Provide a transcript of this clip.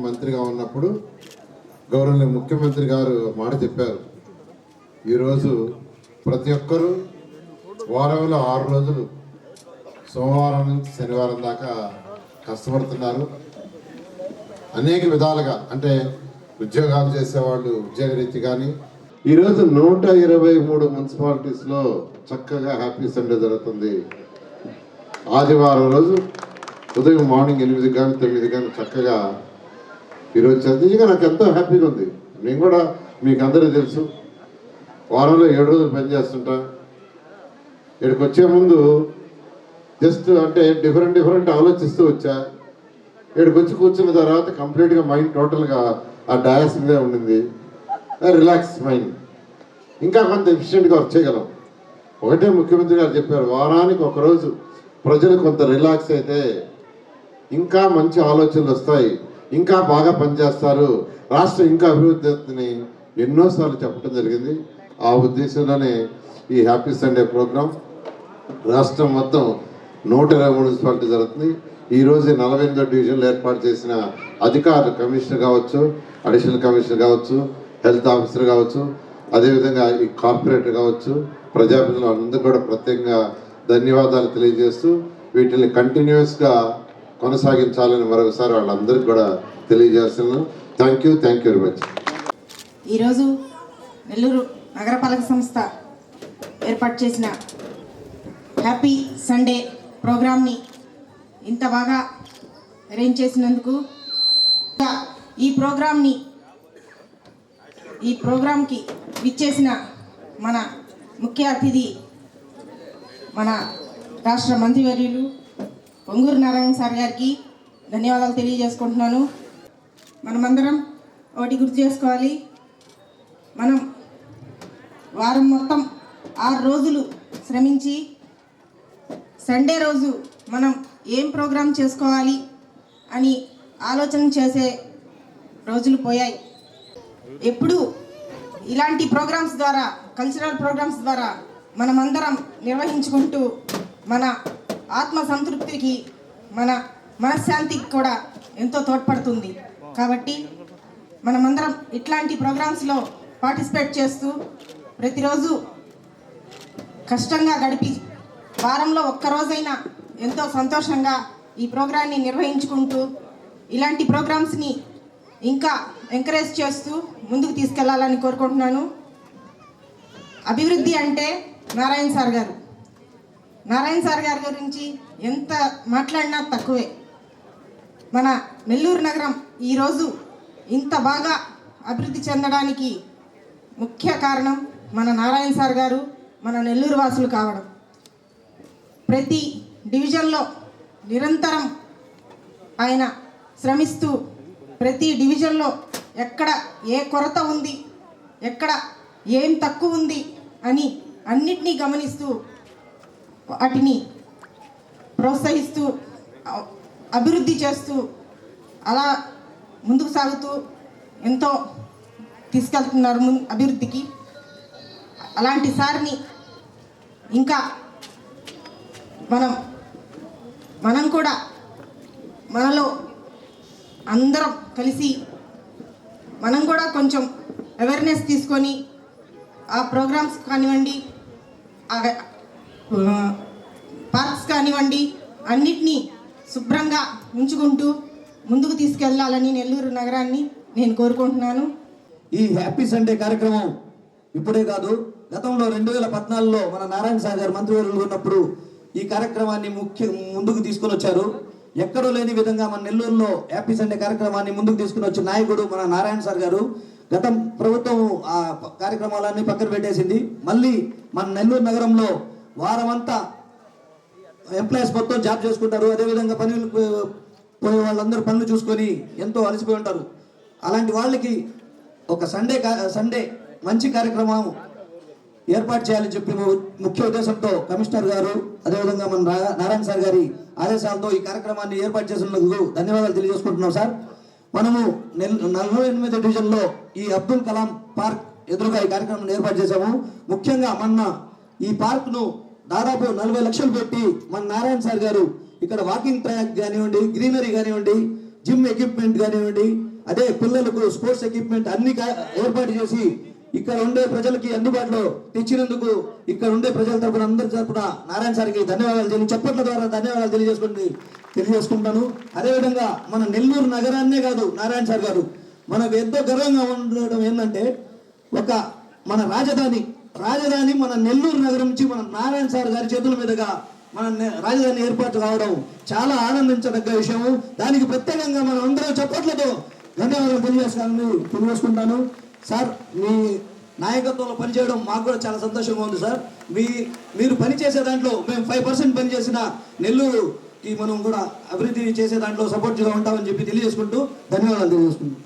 మంత్రిగా ఉన్నప్పుడు గౌరవనీయ ముఖ్యమంత్రి గారు మాట చెప్పారు. ఈరోజు ప్రతి ఒక్కరూ వారంలో 6 రోజులు సోమవారం నుంచి శనివారం దాకా కష్టపడుతున్నారు. అనేక విధాలుగా అంటే ఉద్యోగాలు చేసేవాళ్ళు ఉద్యోగరీతి కానీ ఈరోజు 123 మున్సిపాలిటీస్లో చక్కగా హ్యాపీ సండే జరుగుతుంది. ఆదివారం రోజు ఉదయం మార్నింగ్ 8 కానీ 9 కానీ చక్కగా ఈరోజు చదివిగా నాకు ఎంతో హ్యాపీగా ఉంది. నేను కూడా మీకు అందరూ తెలుసు, వారంలో 7 రోజులు పనిచేస్తుంటా. ఇక్కడికి వచ్చే ముందు జస్ట్ అంటే డిఫరెంట్ ఆలోచిస్తూ వచ్చా. ఇక్కడికి వచ్చి కూర్చున్న తర్వాత కంప్లీట్గా మైండ్ టోటల్గా ఆ డయాస్ మీదే ఉండింది. రిలాక్స్ మైండ్, ఇంకా కొంత ఎఫిషియెంట్గా వర్క్ చేయగలం. ఒకటే ముఖ్యమంత్రి గారు చెప్పారు, వారానికి ఒకరోజు ప్రజలు కొంత రిలాక్స్ అయితే ఇంకా మంచి ఆలోచనలు వస్తాయి, ఇంకా బాగా పనిచేస్తారు, రాష్ట్రం ఇంకా అభివృద్ధి అవుతుందని ఎన్నోసార్లు చెప్పడం జరిగింది. ఆ ఉద్దేశంలోనే ఈ హ్యాపీ సండే ప్రోగ్రాం రాష్ట్రం మొత్తం 120 మున్సిపాలిటీ జరుగుతుంది. ఈరోజు 48వ డివిజన్లో ఏర్పాటు చేసిన అధికారులు, కమిషనర్ కావచ్చు, అడిషనల్ కమిషనర్ కావచ్చు, హెల్త్ ఆఫీసర్ కావచ్చు, అదేవిధంగా ఈ కార్పొరేటర్ కావచ్చు, ప్రజాప్రతినిధులు అందరూ కూడా ప్రత్యేకంగా ధన్యవాదాలు తెలియజేస్తూ వీటిని కంటిన్యూస్గా కొనసాగించాలని మరొకసారి వాళ్ళందరికీ కూడా తెలియజేస్తున్నాను. Thank you very much. ఈరోజు నెల్లూరు నగరపాలక సంస్థ ఏర్పాటు చేసిన హ్యాపీ సండే ప్రోగ్రామ్ని ఇంత బాగా అరేంజ్ చేసినందుకు, ఈ ప్రోగ్రాంకి విచ్చేసిన మన ముఖ్య అతిథి మన రాష్ట్ర మంత్రివర్యులు పొంగూరు నారాయణ సార్ గారికి ధన్యవాదాలు తెలియజేసుకుంటున్నాను. మనమందరం ఒకటి గుర్తు చేసుకోవాలి, మనం వారం మొత్తం 6 రోజులు శ్రమించి సండే రోజు మనం ఏం ప్రోగ్రాం చేసుకోవాలి అని ఆలోచన చేసే రోజులు పోయాయి. ఎప్పుడు ఇలాంటి ప్రోగ్రామ్స్ ద్వారా, కల్చరల్ ప్రోగ్రామ్స్ ద్వారా మనమందరం నిర్వహించుకుంటూ మన ఆత్మ సంతృప్తికి, మన మనశ్శాంతికి కూడా ఎంతో తోడ్పడుతుంది. కాబట్టి మనమందరం ఇట్లాంటి ప్రోగ్రామ్స్లో పార్టిసిపేట్ చేస్తూ ప్రతిరోజు కష్టంగా గడిపి వారంలో ఒక్కరోజైనా ఎంతో సంతోషంగా ఈ ప్రోగ్రాన్ని నిర్వహించుకుంటూ ఇలాంటి ప్రోగ్రామ్స్ని ఇంకా ఎంకరేజ్ చేస్తూ ముందుకు తీసుకెళ్లాలని కోరుకుంటున్నాను. అభివృద్ధి అంటే నారాయణ సార్ గారి గురించి ఎంత మాట్లాడినా తక్కువే. మన నెల్లూరు నగరం ఈరోజు ఇంత బాగా అభివృద్ధి చెందడానికి ముఖ్య కారణం మన నారాయణ సార్ గారు, మన నెల్లూరు వాసులు కావడం. ప్రతి డివిజన్లో నిరంతరం ఆయన శ్రమిస్తూ ప్రతి డివిజన్లో ఎక్కడ ఏ కొరత ఉంది, ఎక్కడ ఏం తక్కువ ఉంది అని అన్నిటినీ గమనిస్తూ వాటిని ప్రోత్సహిస్తూ అభివృద్ధి చేస్తూ అలా ముందుకు సాగుతూ ఎంతో తీసుకెళ్తున్నారు అభివృద్ధికి. అలాంటి సార్ని ఇంకా మనం కూడా మనలో అందరం కలిసి మనం కూడా కొంచెం అవేర్నెస్ తీసుకొని ఆ ప్రోగ్రామ్స్ కానివ్వండి, పార్క్స్ కానివ్వండి, అన్నిటినీ శుభ్రంగా ఉంచుకుంటూ ముందుకు తీసుకెళ్లాలని నెల్లూరు నగరాన్ని నేను కోరుకుంటున్నాను. ఈ హ్యాపీ సండే కార్యక్రమం ఇప్పుడే కాదు, గతంలో 2014లో మన నారాయణ సార్ గారు మంత్రివర్యులు ఉన్నప్పుడు ఈ కార్యక్రమాన్ని ముందుకు తీసుకుని వచ్చారు. ఎక్కడో లేని విధంగా మన నెల్లూరులో హ్యాపీ సండే కార్యక్రమాన్ని ముందుకు తీసుకుని వచ్చిన నాయకుడు మన నారాయణ సార్ గారు. గతం ప్రభుత్వం ఆ కార్యక్రమాలన్నీ పక్కన పెట్టేసింది. మళ్ళీ మన నెల్లూరు నగరంలో వారమంతా ఎంప్లాయీస్ మొత్తం జాబ్ చేసుకుంటారు. అదేవిధంగా పనులు పోయే వాళ్ళందరూ పనులు చూసుకొని ఎంతో అలసిపోయి ఉంటారు. అలాంటి వాళ్ళకి ఒక సండే మంచి కార్యక్రమం ఏర్పాటు చేయాలని చెప్పి ముఖ్య ఉద్దేశంతో కమిషనర్ గారు, అదేవిధంగా మన నారాయణ సార్ గారి ఆదేశాలతో ఈ కార్యక్రమాన్ని ఏర్పాటు చేసినందుకు ధన్యవాదాలు తెలియజేసుకుంటున్నాం సార్. మనము 48వ డివిజన్లో ఈ అబ్దుల్ కలాం పార్క్ ఎదురుగా ఈ కార్యక్రమాన్ని ఏర్పాటు చేశాము. ముఖ్యంగా మొన్న ఈ పార్క్ను దాదాపు 40 లక్షలు పెట్టి మన నారాయణ సార్ గారు ఇక్కడ వాకింగ్ ట్రాక్ కానివ్వండి, గ్రీనరీ కానివ్వండి, జిమ్ ఎక్విప్మెంట్ కానివ్వండి, అదే పిల్లలకు స్పోర్ట్స్ ఎక్విప్మెంట్ అన్ని ఏర్పాటు చేసి ఇక్కడ ఉండే ప్రజలకి అందుబాటులో తెచ్చినందుకు ఇక్కడ ఉండే ప్రజల తరపున అందరి తరపున నారాయణ సార్కి ధన్యవాదాలు చెప్పట్ల ద్వారా ధన్యవాదాలు తెలియజేసుకుంటాను. అదేవిధంగా మన నెల్లూరు నగరాన్నే కాదు నారాయణ సార్ గారు మనకు ఎంతో గర్వంగా ఉండడం ఏంటంటే మన రాజధాని మన నెల్లూరు నగరం నుంచి మన నారాయణ సార్ గారి చేతుల మీదుగా రాజధాని ఏర్పాటు కావడం చాలా ఆనందించదగ్గ విషయము. దానికి ప్రత్యేకంగా మనం అందరూ చప్పట్లతో ధన్యవాదాలు తెలియజేసుకుంటాను. సార్ మీ నాయకత్వంలో పనిచేయడం మాకు కూడా చాలా సంతోషంగా ఉంది సార్. మీరు పనిచేసే దాంట్లో మేము 5% పనిచేసిన నెల్లూరుకి మనం కూడా అభివృద్ధి చేసే దాంట్లో సపోర్ట్గా ఉంటామని చెప్పి తెలియజేసుకుంటూ ధన్యవాదాలు తెలియజేసుకుంటాం.